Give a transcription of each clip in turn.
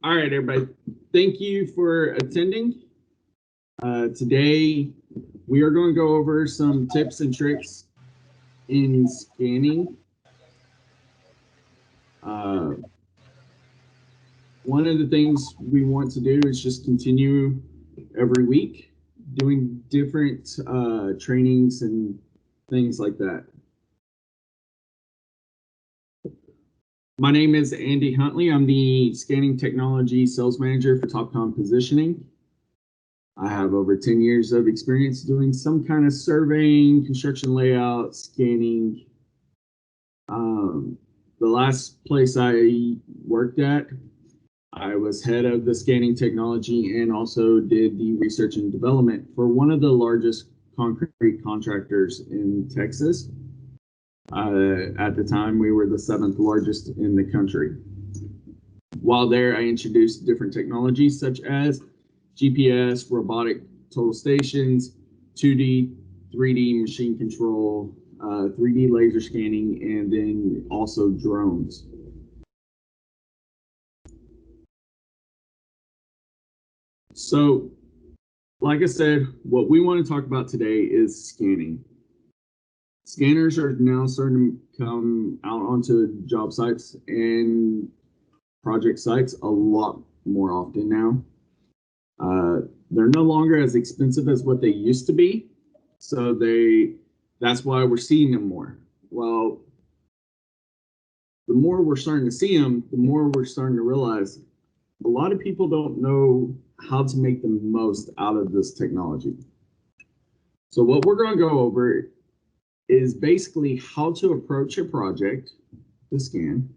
All right, everybody. Thank you for attending. Today, we are going to go over some tips and tricks in scanning. Uh, One of the things we want to do is just continue every week doing different trainings and things like that. My name is Andy Huntley. I'm the Scanning Technology Sales Manager for Topcon Positioning. I have over 10 years of experience doing some kind of surveying, construction layout, scanning. The last place I worked at, I was head of the scanning technology and also did the research and development for one of the largest concrete contractors in Texas. At the time, we were the 7th largest in the country. While there, I introduced different technologies such as GPS, robotic total stations, 2D, 3D machine control, 3D laser scanning, and then also drones. So, like I said, what we want to talk about today is scanning. Scanners are now starting to come out onto job sites and project sites a lot more often now. They're no longer as expensive as what they used to be, so that's why we're seeing them more. Well, the more we're starting to see them, the more we're starting to realize a lot of people don't know how to make the most out of this technology. So what we're going to go over is basically how to approach a project to scan,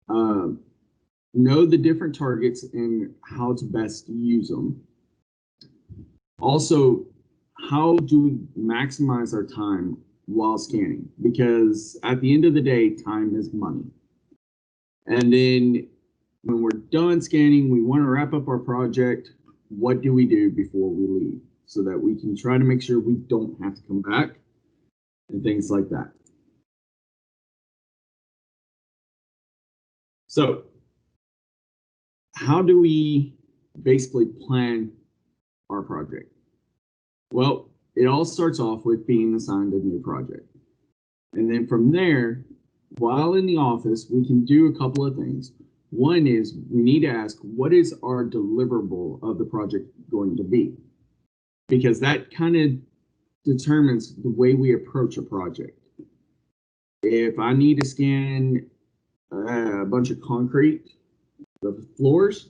know the different targets and how to best use them. Also, how do we maximize our time while scanning? Because at the end of the day, time is money. And then when we're done scanning, we want to wrap up our project. What do we do before we leave so that we can try to make sure we don't have to come back and things like that? So, how do we basically plan our project? Well, it all starts off with being assigned a new project. And then from there, while in the office, we can do a couple of things. One is we need to ask, what is our deliverable of the project going to be? Because that kind of determines the way we approach a project. If I need to scan a bunch of concrete, the floors,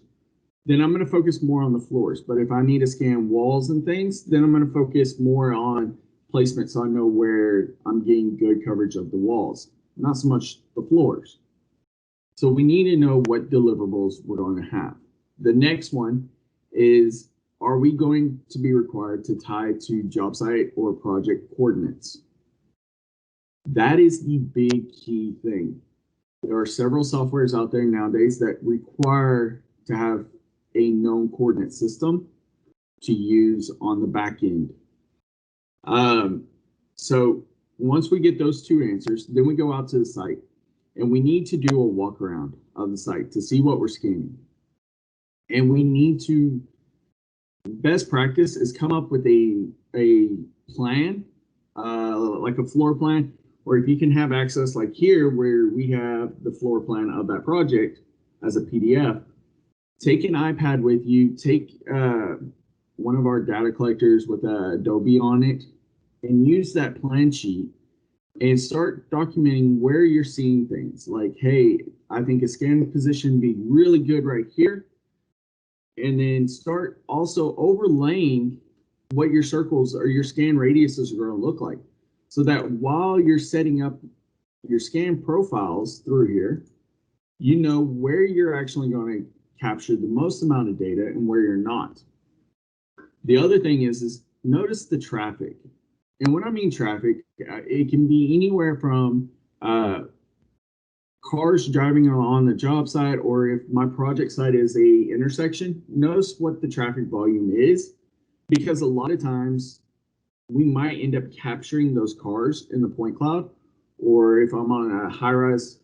then I'm going to focus more on the floors. But if I need to scan walls and things, then I'm going to focus more on placement so I know where I'm getting good coverage of the walls, not so much the floors. So we need to know what deliverables we're going to have. The next one is, are we going to be required to tie to job site or project coordinates? That is the big key thing. There are several softwares out there nowadays that require to have a known coordinate system to use on the back end. So once we get those two answers, then we go out to the site and we need to do a walk around of the site to see what we're scanning. And we need to, best practice is come up with a plan, like a floor plan, or if you can have access like here where we have the floor plan of that project as a PDF, take an iPad with you, take one of our data collectors with Adobe on it, and use that plan sheet and start documenting where you're seeing things. Like, hey, I think a scan position would be really good right here. And then start also overlaying what your circles or your scan radiuses are going to look like. So that while you're setting up your scan profiles through here, you know where you're actually going to capture the most amount of data and where you're not. The other thing is notice the traffic. And when I mean traffic, it can be anywhere from cars driving on the job site, or if my project site is a intersection, notice what the traffic volume is, because a lot of times we might end up capturing those cars in the point cloud, or if I'm on a high-rise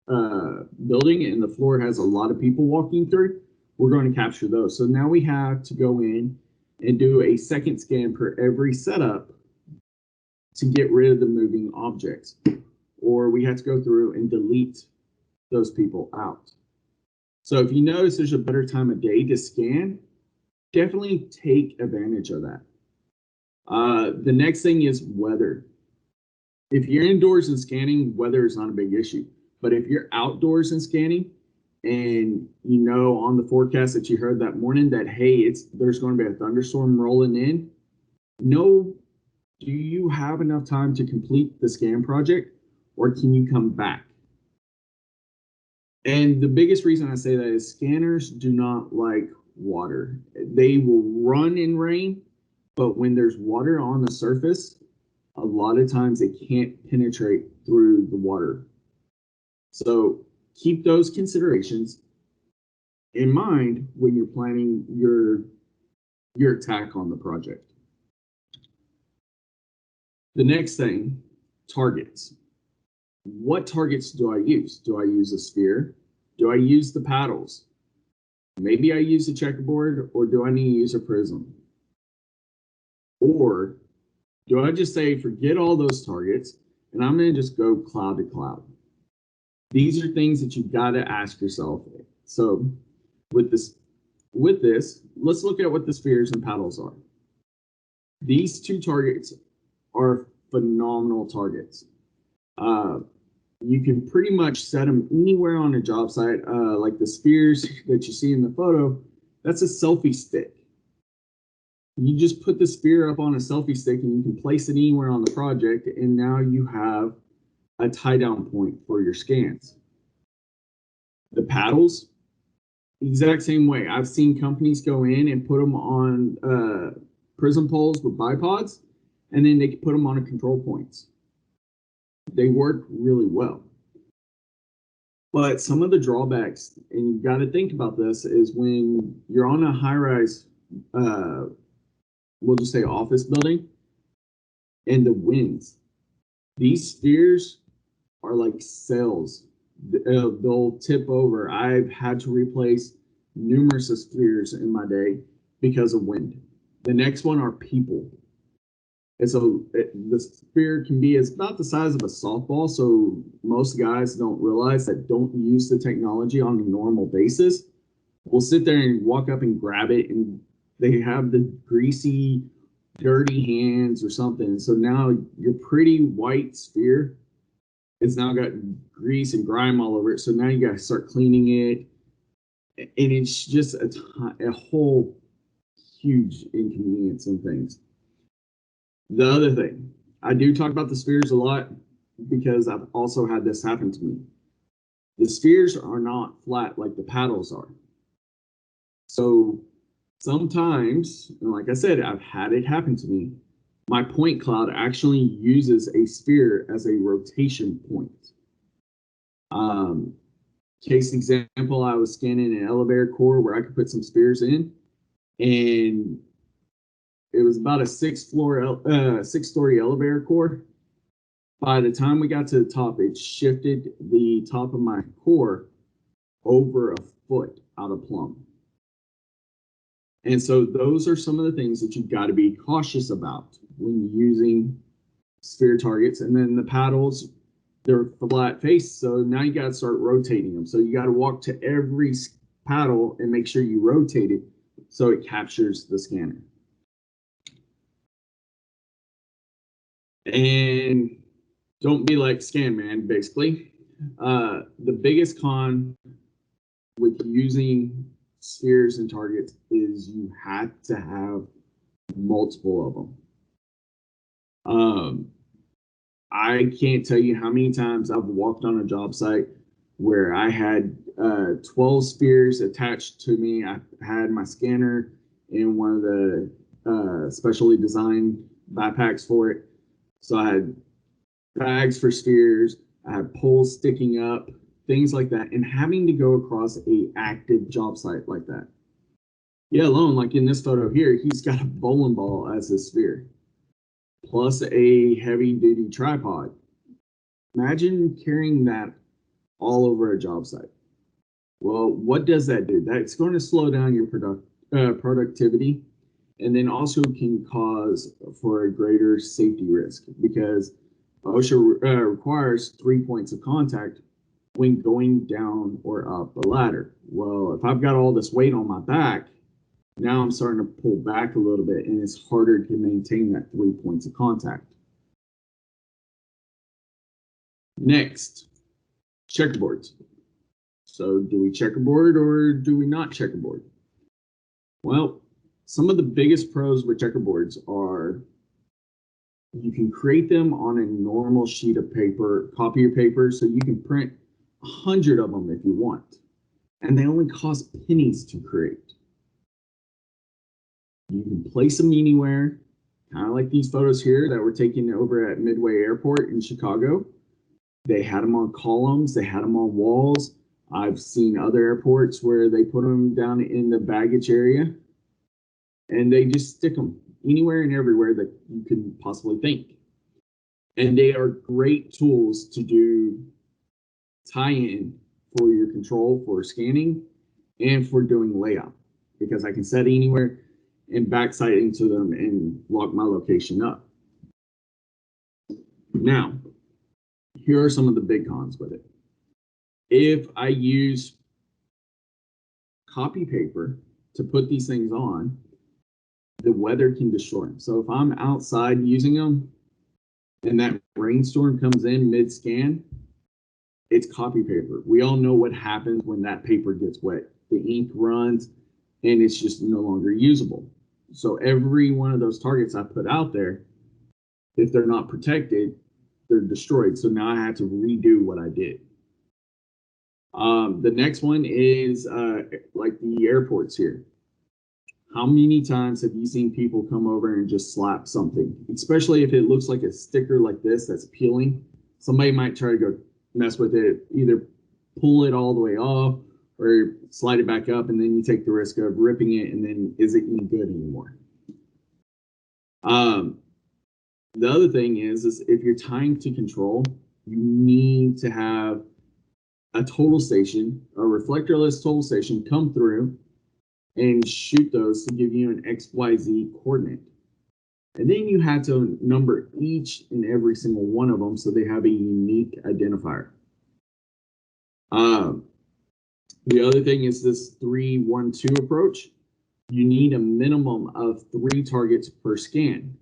building and the floor has a lot of people walking through, we're going to capture those. So now we have to go in and do a second scan for every setup to get rid of the moving objects. Or we have to go through and delete those people out. So if you notice there's a better time of day to scan, definitely take advantage of that. The next thing is weather. If you're indoors and scanning, weather is not a big issue. But if you're outdoors and scanning, and you know on the forecast that you heard that morning that, hey, there's going to be a thunderstorm rolling in, do you have enough time to complete the scan project, or can you come back? And the biggest reason I say that is scanners do not like water. They will run in rain, but when there's water on the surface, a lot of times it can't penetrate through the water. So keep those considerations in mind when you're planning your attack on the project. The next thing, targets. What targets do I use? Do I use a sphere? Do I use the paddles? Maybe I use a checkerboard, or do I need to use a prism? Or do I just say, forget all those targets, and I'm going to just go cloud to cloud? These are things that you got to ask yourself. So with this, let's look at what the spheres and paddles are. These two targets are phenomenal targets. You can pretty much set them anywhere on a job site. Like the spheres that you see in the photo, that's a selfie stick. You just put the sphere up on a selfie stick and you can place it anywhere on the project, and now you have a tie down point for your scans. The paddles, exact same way. I've seen companies go in and put them on prism poles with bipods, and then they can put them on a control points. They work really well. But some of the drawbacks, and you've got to think about this, is when you're on a high-rise, we'll just say office building, and the winds. These spheres are like sails. They'll tip over. I've had to replace numerous spheres in my day because of wind. The next one are people. And so the sphere can be about the size of a softball. So most guys don't realize that don't use the technology on a normal basis. We'll sit there and walk up and grab it, and they have the greasy, dirty hands or something. So now your pretty white sphere has now got grease and grime all over it. So now you got to start cleaning it. And it's just a whole huge inconvenience and things. The other thing, I do talk about the spheres a lot because I've also had this happen to me. The spheres are not flat like the paddles are. So sometimes, and like I said, I've had it happen to me. My point cloud actually uses a sphere as a rotation point. Case example, I was scanning an elevator core where I could put some spheres in, and it was about a six-story elevator core. By the time we got to the top, it shifted the top of my core over a foot out of plumb. And so those are some of the things that you've got to be cautious about when using sphere targets. And then the paddles, they're flat face, so now you got to start rotating them. So you got to walk to every paddle and make sure you rotate it so it captures the scanner. And don't be like Scan Man, basically. The biggest con with using spheres and targets is you have to have multiple of them. I can't tell you how many times I've walked on a job site where I had 12 spheres attached to me. I had my scanner in one of the specially designed backpacks for it. So I had bags for spheres, I had poles sticking up, things like that, and having to go across a active job site like that. Yeah, alone, like in this photo here, he's got a bowling ball as his sphere, plus a heavy-duty tripod. Imagine carrying that all over a job site. Well, what does that do? That's going to slow down your productivity, and then also can cause for a greater safety risk, because OSHA requires 3 points of contact when going down or up a ladder. Well, if I've got all this weight on my back, now I'm starting to pull back a little bit, and it's harder to maintain that 3 points of contact. Next, checkerboards. So do we checkerboard or do we not checkerboard? Well, some of the biggest pros with checkerboards are you can create them on a normal sheet of paper, copy of paper, so you can print 100 of them if you want. And they only cost pennies to create. You can place them anywhere, kind of like these photos here that were taken over at Midway Airport in Chicago. They had them on columns, they had them on walls. I've seen other airports where they put them down in the baggage area, and they just stick them anywhere and everywhere that you can possibly think. And they are great tools to do tie-in for your control for scanning and for doing layout, because I can set anywhere and backside into them and lock my location up. Now, here are some of the big cons with it. If I use copy paper to put these things on, the weather can destroy them. So if I'm outside using them and that rainstorm comes in mid-scan, it's copy paper. We all know what happens when that paper gets wet. The ink runs and it's just no longer usable. So every one of those targets I put out there, if they're not protected, they're destroyed. So now I have to redo what I did. The next one is like the airports here. How many times have you seen people come over and just slap something, especially if it looks like a sticker like this that's peeling? Somebody might try to go mess with it, either pull it all the way off or slide it back up, and then you take the risk of ripping it, and then is it any good anymore? The other thing is if you're tying to control, you need to have a total station, a reflectorless total station, come through and shoot those to give you an XYZ coordinate. And then you have to number each and every single one of them so they have a unique identifier. The other thing is this 3-1-2 approach. You need a minimum of 3 targets per scan.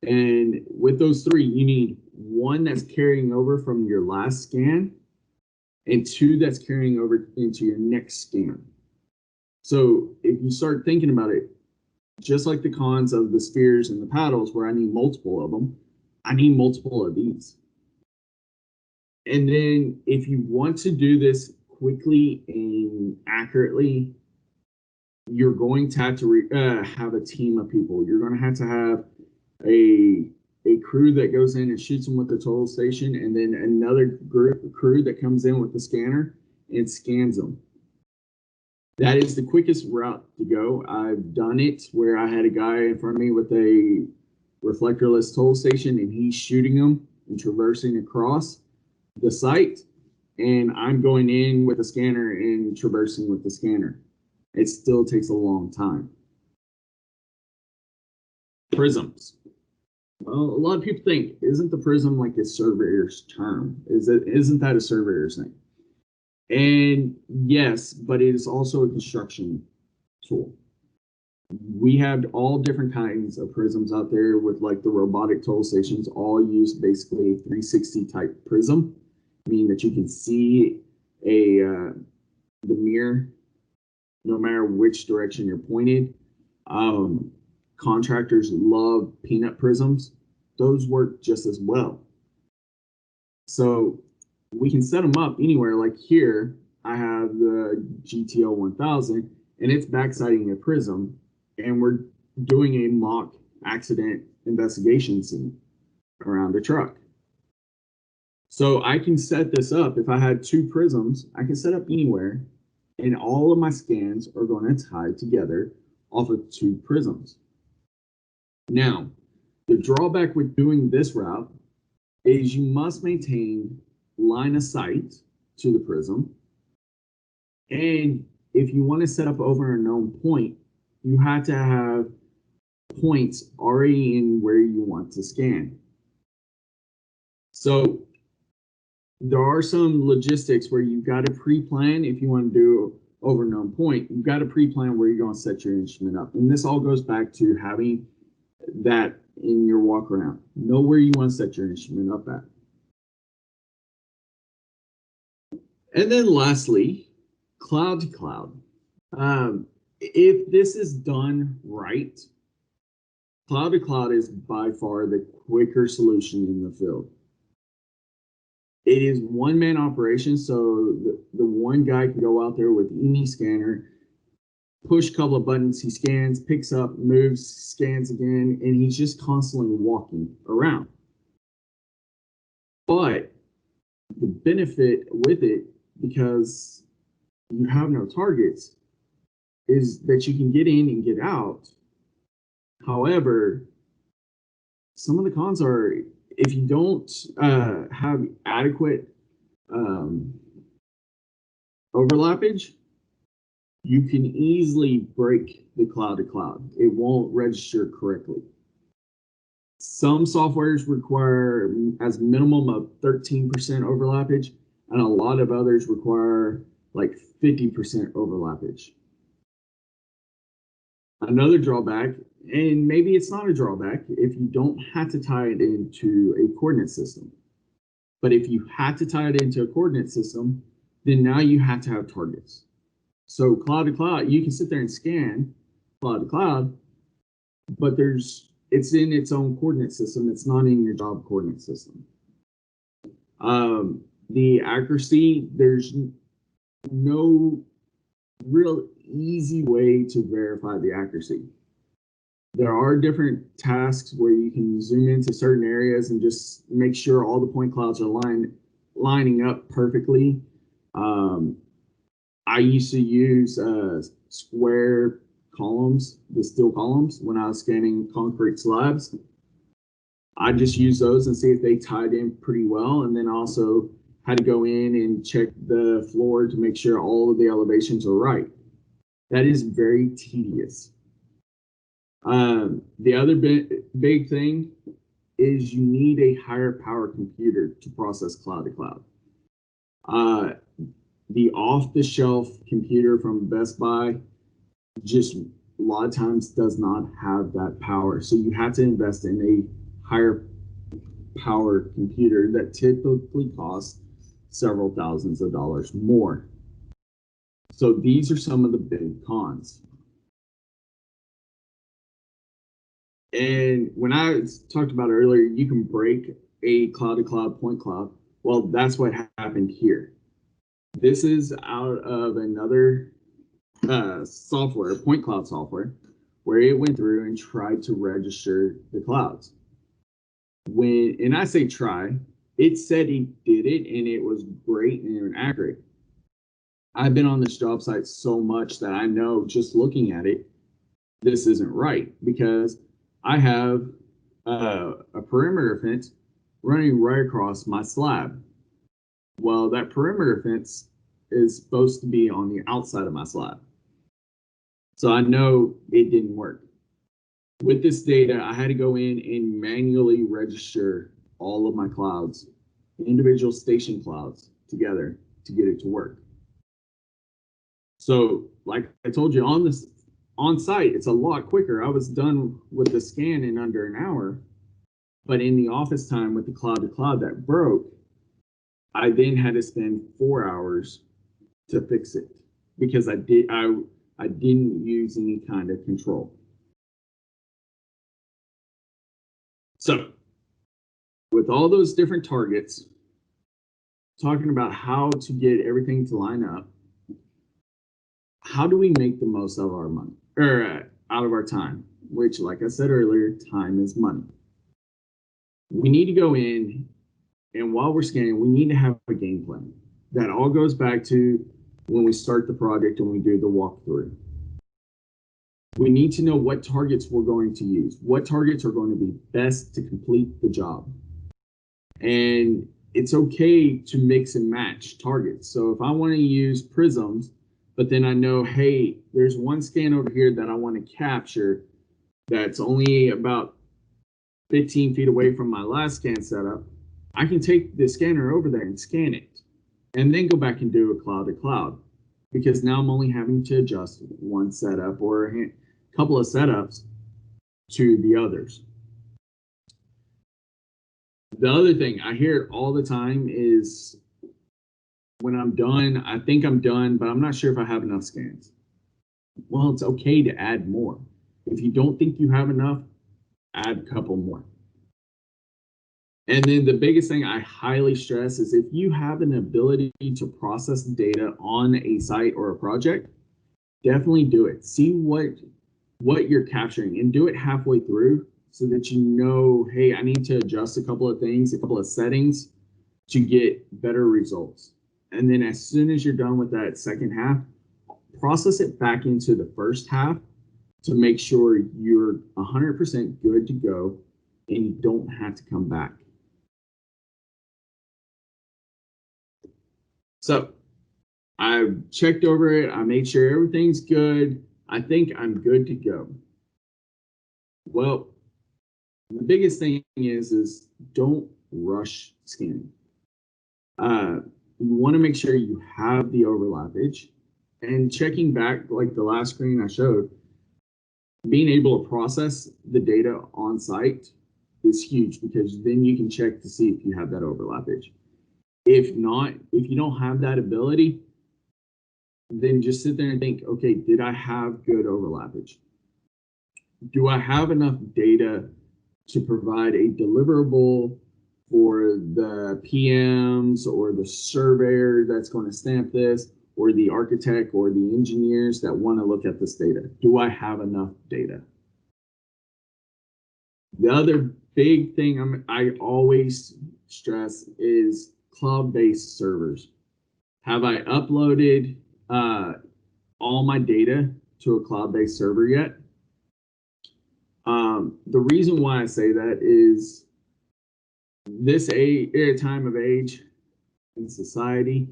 And with those 3, you need 1 that's carrying over from your last scan and 2 that's carrying over into your next scan. So if you start thinking about it, just like the cons of the spheres and the paddles where I need multiple of them, I need multiple of these. And then if you want to do this quickly and accurately, you're going to have to have a team of people. You're going to have a crew that goes in and shoots them with the total station, and then another crew that comes in with the scanner and scans them. That is the quickest route to go. I've done it where I had a guy in front of me with a reflectorless total station, and he's shooting them and traversing across the site, and I'm going in with a scanner and traversing with the scanner. It still takes a long time. Prisms. Well, a lot of people think, isn't the prism like a surveyor's term? Isn't that a surveyor's thing? And yes, but it is also a construction tool. We have all different kinds of prisms out there with like the robotic total stations, all use basically a 360 type prism, meaning that you can see the mirror no matter which direction you're pointed. Contractors love peanut prisms. Those work just as well. So we can set them up anywhere. Like here, I have the GTO 1000, and it's backsighting a prism, and we're doing a mock accident investigation scene around a truck. So I can set this up. If I had 2 prisms, I can set up anywhere, and all of my scans are going to tie together off of 2 prisms. Now, the drawback with doing this route is you must maintain line of sight to the prism. And if you want to set up over a known point, you have to have points already in where you want to scan. So there are some logistics where you've got to pre-plan. If you want to do over a known point, you've got to pre-plan where you're going to set your instrument up. And this all goes back to having that in your walk around. Know where you want to set your instrument up at. And then lastly, cloud to cloud. If this is done right, cloud to cloud is by far the quicker solution in the field. It is one-man operation, so the one guy can go out there with any scanner, push a couple of buttons, he scans, picks up, moves, scans again, and he's just constantly walking around. But the benefit with it, because you have no targets, is that you can get in and get out. However, some of the cons are, if you don't have adequate overlappage, you can easily break the cloud to cloud. It won't register correctly. Some softwares require as minimum of 13% overlappage, and a lot of others require like 50% overlappage. Another drawback, and maybe it's not a drawback, if you don't have to tie it into a coordinate system. But if you have to tie it into a coordinate system, then now you have to have targets. So cloud to cloud, you can sit there and scan cloud to cloud, but it's in its own coordinate system. It's not in your job coordinate system. The accuracy, there's no real easy way to verify the accuracy. There are different tasks where you can zoom into certain areas and just make sure all the point clouds are lining up perfectly. I used to use square columns, the steel columns, when I was scanning concrete slabs. I just used those and see if they tied in pretty well, and then also had to go in and check the floor to make sure all of the elevations are right. That is very tedious. The other big thing is you need a higher power computer to process cloud to cloud. The off-the-shelf computer from Best Buy just a lot of times does not have that power. So you have to invest in a higher power computer that typically costs several thousands of dollars more. So these are some of the big cons. And when I talked about earlier, you can break a cloud-to-cloud point cloud. Well, that's what happened here. This is out of another software, point cloud software, where it went through and tried to register the clouds. And I say try, it said he did it and it was great and accurate. I've been on this job site so much that I know just looking at it, this isn't right, because I have a perimeter fence running right across my slab. Well, that perimeter fence is supposed to be on the outside of my slab. So I know it didn't work. With this data, I had to go in and manually register all of my clouds, individual station clouds together to get it to work. So like I told you, on site, it's a lot quicker. I was done with the scan in under an hour, but in the office time with the cloud to cloud that broke, I then had to spend 4 hours to fix it because I didn't use any kind of control. So with all those different targets, talking about how to get everything to line up, how do we make the most of our money, or out of our time, which, like I said earlier, time is money. We need to go in, and while we're scanning, we need to have a game plan. That all goes back to when we start the project and we do the walkthrough. We need to know what targets we're going to use, what targets are going to be best to complete the job. And it's okay to mix and match targets. So if I want to use prisms, but then I know, hey, there's one scan over here that I want to capture that's only about 15 feet away from my last scan setup, I can take the scanner over there and scan it, and then go back and do a cloud to cloud, because now I'm only having to adjust one setup or a couple of setups to the others. The other thing I hear all the time is, when I'm done, I think I'm done, but I'm not sure if I have enough scans. Well, it's okay to add more. If you don't think you have enough, add a couple more. And then the biggest thing I highly stress is, if you have an ability to process data on a site or a project, definitely do it. See what you're capturing, and do it halfway through, so that you know, hey, I need to adjust a couple of things, a couple of settings to get better results. And then as soon as you're done with that second half, process it back into the first half to make sure you're 100% good to go and you don't have to come back. So I checked over it. I made sure everything's good. I think I'm good to go. Well, the biggest thing is don't rush scanning. You want to make sure you have the overlappage, and checking back, like the last screen I showed, being able to process the data on site is huge, because then you can check to see if you have that overlappage. If not, if you don't have that ability, then just sit there and think, okay, did I have good overlappage? Do I have enough data to provide a deliverable for the PMs or the surveyor that's going to stamp this, or the architect or the engineers that want to look at this data? Do I have enough data? The other big thing I always stress is cloud-based servers. Have I uploaded all my data to a cloud-based server yet? The reason why I say that is, this time of age in society,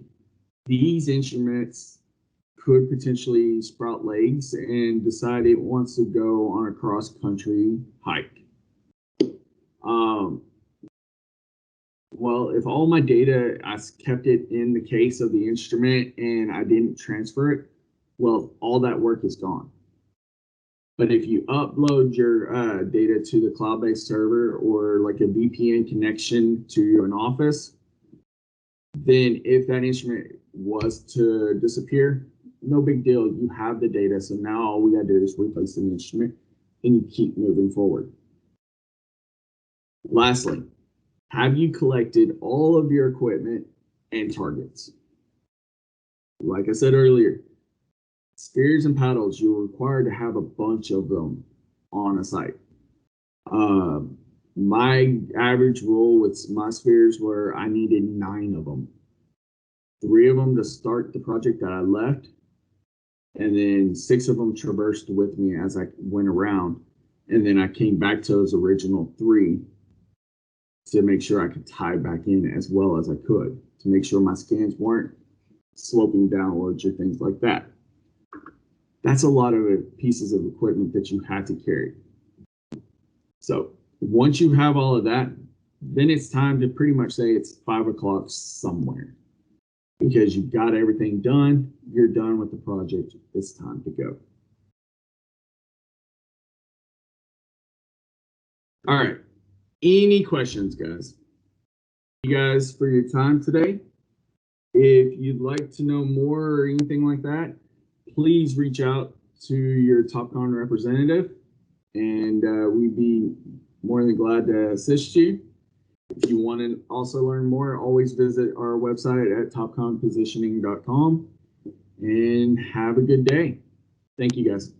these instruments could potentially sprout legs and decide it wants to go on a cross-country hike. Well, if all my data, I kept it in the case of the instrument and I didn't transfer it, well, all that work is gone. But if you upload your data to the cloud-based server, or like a VPN connection to an office, then if that instrument was to disappear, no big deal. You have the data. So now all we gotta do is replace the instrument and you keep moving forward. Lastly, have you collected all of your equipment and targets? Like I said earlier, spears and paddles, you're required to have a bunch of them on a site. My average rule with my spears were I needed 9 of them. 3 of them to start the project that I left, and then 6 of them traversed with me as I went around. And then I came back to those original 3 to make sure I could tie back in as well as I could, to make sure my scans weren't sloping downwards or things like that. That's a lot of pieces of equipment that you had to carry. So once you have all of that, then it's time to pretty much say it's 5 o'clock somewhere, because you've got everything done. You're done with the project. It's time to go. All right. Any questions, guys? Thank you guys for your time today. If you'd like to know more or anything like that, please reach out to your TopCon representative, and we'd be more than glad to assist you. If you want to also learn more, always visit our website at topconpositioning.com, and have a good day. Thank you, guys.